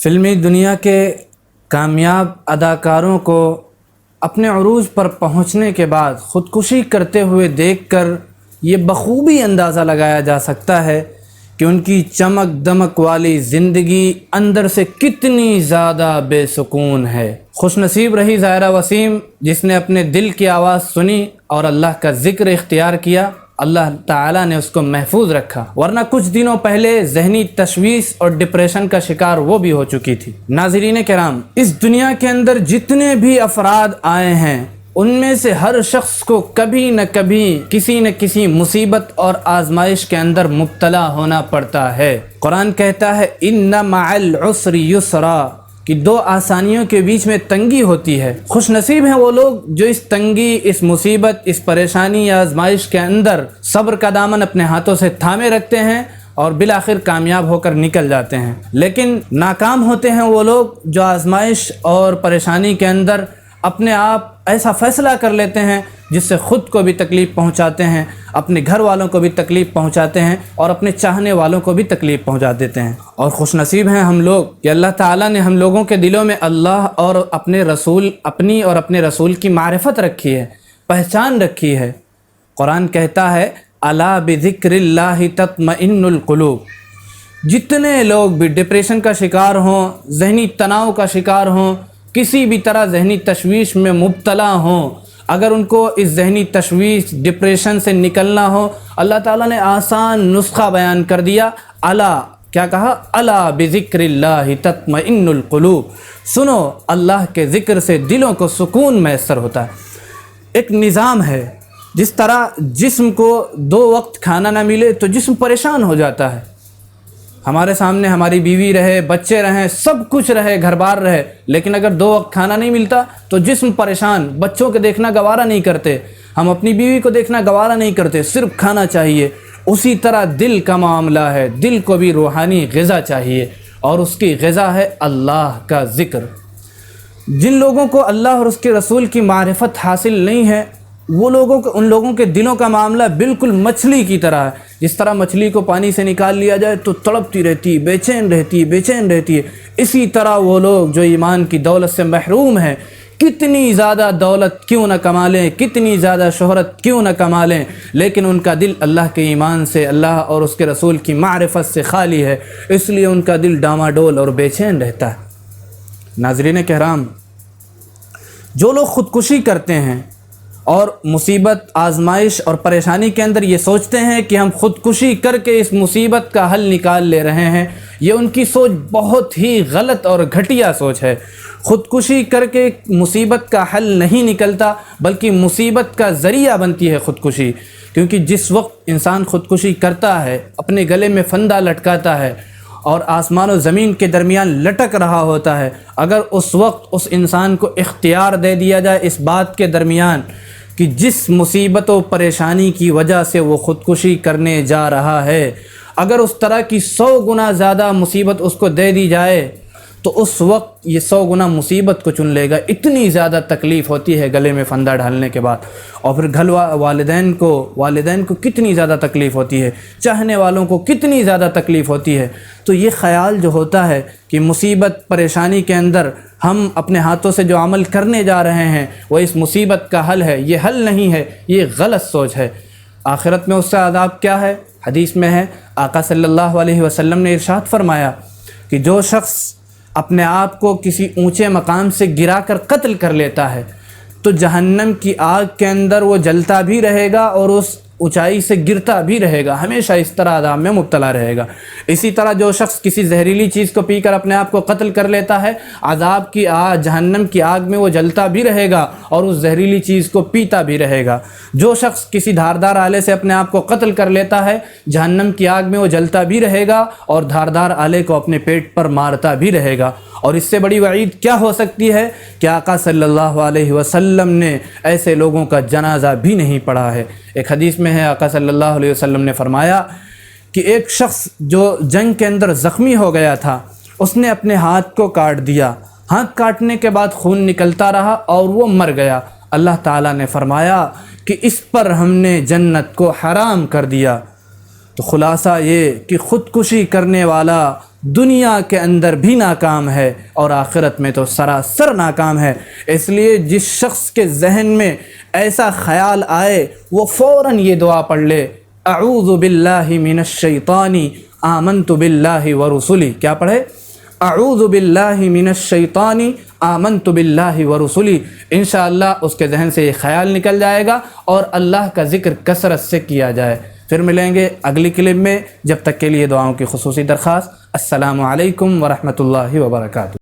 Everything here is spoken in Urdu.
فلمی دنیا کے کامیاب اداکاروں کو اپنے عروج پر پہنچنے کے بعد خودکشی کرتے ہوئے دیکھ کر یہ بخوبی اندازہ لگایا جا سکتا ہے کہ ان کی چمک دمک والی زندگی اندر سے کتنی زیادہ بے سکون ہے۔ خوش نصیب رہی ظاہرہ وسیم جس نے اپنے دل کی آواز سنی اور اللہ کا ذکر اختیار کیا، اللہ تعالیٰ نے اس کو محفوظ رکھا، ورنہ کچھ دنوں پہلے ذہنی تشویش اور ڈپریشن کا شکار وہ بھی ہو چکی تھی۔ ناظرین کرام، اس دنیا کے اندر جتنے بھی افراد آئے ہیں ان میں سے ہر شخص کو کبھی نہ کبھی کسی نہ کسی مصیبت اور آزمائش کے اندر مبتلا ہونا پڑتا ہے۔ قرآن کہتا ہے ان مع العسر یسرا کہ دو آسانیوں کے بیچ میں تنگی ہوتی ہے۔ خوش نصیب ہیں وہ لوگ جو اس تنگی، اس مصیبت، اس پریشانی یا آزمائش کے اندر صبر کا دامن اپنے ہاتھوں سے تھامے رکھتے ہیں اور بالآخر کامیاب ہو کر نکل جاتے ہیں۔ لیکن ناکام ہوتے ہیں وہ لوگ جو آزمائش اور پریشانی کے اندر اپنے آپ ایسا فیصلہ کر لیتے ہیں جس سے خود کو بھی تکلیف پہنچاتے ہیں، اپنے گھر والوں کو بھی تکلیف پہنچاتے ہیں اور اپنے چاہنے والوں کو بھی تکلیف پہنچا دیتے ہیں۔ اور خوش نصیب ہیں ہم لوگ کہ اللہ تعالیٰ نے ہم لوگوں کے دلوں میں اللہ اور اپنے رسول، اپنی اور اپنے رسول کی معرفت رکھی ہے، پہچان رکھی ہے۔ قرآن کہتا ہے الا بذکر اللہ تطمئن القلوب۔ جتنے لوگ بھی ڈپریشن کا شکار ہوں، ذہنی تناؤ کا شکار ہوں، کسی بھی طرح ذہنی تشویش میں مبتلا ہوں، اگر ان کو اس ذہنی تشویش، ڈپریشن سے نکلنا ہو، اللہ تعالیٰ نے آسان نسخہ بیان کر دیا۔ الا کیا کہا؟ الا بذکر اللہ تطمئن القلوب۔ سنو، اللہ کے ذکر سے دلوں کو سکون میسر ہوتا ہے۔ ایک نظام ہے، جس طرح جسم کو 2 وقت کھانا نہ ملے تو جسم پریشان ہو جاتا ہے۔ ہمارے سامنے ہماری بیوی رہے، بچے رہیں، سب کچھ رہے، گھر بار رہے، لیکن اگر 2 وقت کھانا نہیں ملتا تو جسم پریشان، بچوں کو دیکھنا گوارا نہیں کرتے، ہم اپنی بیوی کو دیکھنا گوارا نہیں کرتے، صرف کھانا چاہیے۔ اسی طرح دل کا معاملہ ہے، دل کو بھی روحانی غذا چاہیے اور اس کی غذا ہے اللہ کا ذکر۔ جن لوگوں کو اللہ اور اس کے رسول کی معرفت حاصل نہیں ہے، ان لوگوں کے دلوں کا معاملہ بالکل مچھلی کی طرح ہے۔ جس طرح مچھلی کو پانی سے نکال لیا جائے تو تڑپتی رہتی، بے چین رہتی ہے، اسی طرح وہ لوگ جو ایمان کی دولت سے محروم ہیں، کتنی زیادہ دولت کیوں نہ کما لیں، کتنی زیادہ شہرت کیوں نہ کما لیں، لیکن ان کا دل اللہ کے ایمان سے، اللہ اور اس کے رسول کی معرفت سے خالی ہے، اس لیے ان کا دل ڈاماڈول اور بے چین رہتا ہے۔ ناظرین کرام، جو لوگ خودکشی کرتے ہیں اور مصیبت، آزمائش اور پریشانی کے اندر یہ سوچتے ہیں کہ ہم خودکشی کر کے اس مصیبت کا حل نکال لے رہے ہیں، یہ ان کی سوچ بہت ہی غلط اور گھٹیا سوچ ہے۔ خودکشی کر کے مصیبت کا حل نہیں نکلتا، بلکہ مصیبت کا ذریعہ بنتی ہے خودکشی، کیونکہ جس وقت انسان خودکشی کرتا ہے، اپنے گلے میں پھندا لٹکاتا ہے اور آسمان و زمین کے درمیان لٹک رہا ہوتا ہے، اگر اس وقت اس انسان کو اختیار دے دیا جائے اس بات کے درمیان کہ جس مصیبت و پریشانی کی وجہ سے وہ خودکشی کرنے جا رہا ہے، اگر اس طرح کی 100 گنا زیادہ مصیبت اس کو دے دی جائے تو اس وقت یہ 100 گنا مصیبت کو چن لے گا۔ اتنی زیادہ تکلیف ہوتی ہے گلے میں پھندا ڈالنے کے بعد، اور پھر گھر والدین کو کتنی زیادہ تکلیف ہوتی ہے، چاہنے والوں کو کتنی زیادہ تکلیف ہوتی ہے۔ تو یہ خیال جو ہوتا ہے کہ مصیبت، پریشانی کے اندر ہم اپنے ہاتھوں سے جو عمل کرنے جا رہے ہیں وہ اس مصیبت کا حل ہے، یہ حل نہیں ہے، یہ غلط سوچ ہے۔ آخرت میں اس کا عذاب کیا ہے؟ حدیث میں ہے، آقا صلی اللہ علیہ وسلم نے ارشاد فرمایا کہ جو شخص اپنے آپ کو کسی اونچے مقام سے گرا کر قتل کر لیتا ہے تو جہنم کی آگ کے اندر وہ جلتا بھی رہے گا اور اس اونچائی سے گرتا بھی رہے گا، ہمیشہ اس طرح عذاب میں مبتلا رہے گا۔ اسی طرح جو شخص کسی زہریلی چیز کو پی کر اپنے آپ کو قتل کر لیتا ہے، عذاب کی آگ، جہنم کی آگ میں وہ جلتا بھی رہے گا اور اس زہریلی چیز کو پیتا بھی رہے گا۔ جو شخص کسی دھاردار آلے سے اپنے آپ کو قتل کر لیتا ہے، جہنم کی آگ میں وہ جلتا بھی رہے گا اور دھاردار آلے کو اپنے پیٹ پر مارتا بھی رہے گا۔ اور اس سے بڑی وعید کیا ہو سکتی ہے کہ آقا صلی اللہ علیہ وسلم نے ایسے لوگوں کا جنازہ بھی نہیں پڑھا ہے۔ ایک حدیث میں ہے، آقا صلی اللہ علیہ وسلم نے فرمایا کہ ایک شخص جو جنگ کے اندر زخمی ہو گیا تھا، اس نے اپنے ہاتھ کو کاٹ دیا، ہاتھ کاٹنے کے بعد خون نکلتا رہا اور وہ مر گیا۔ اللہ تعالیٰ نے فرمایا کہ اس پر ہم نے جنت کو حرام کر دیا۔ تو خلاصہ یہ کہ خودکشی کرنے والا دنیا کے اندر بھی ناکام ہے اور آخرت میں تو سراسر ناکام ہے۔ اس لیے جس شخص کے ذہن میں ایسا خیال آئے وہ فوراً یہ دعا پڑھ لے، اعوذ باللہ من الشیطان آمنت باللہ ورسلی۔ کیا پڑھے؟ اعوذ باللہ من الشیطان آمنت باللہ ورسلی۔ انشاءاللہ اس کے ذہن سے یہ خیال نکل جائے گا اور اللہ کا ذکر کثرت سے کیا جائے۔ پھر ملیں گے اگلی کلپ میں، جب تک کے لیے دعاؤں کی خصوصی درخواست۔ السلام علیکم ورحمۃ اللہ وبرکاتہ۔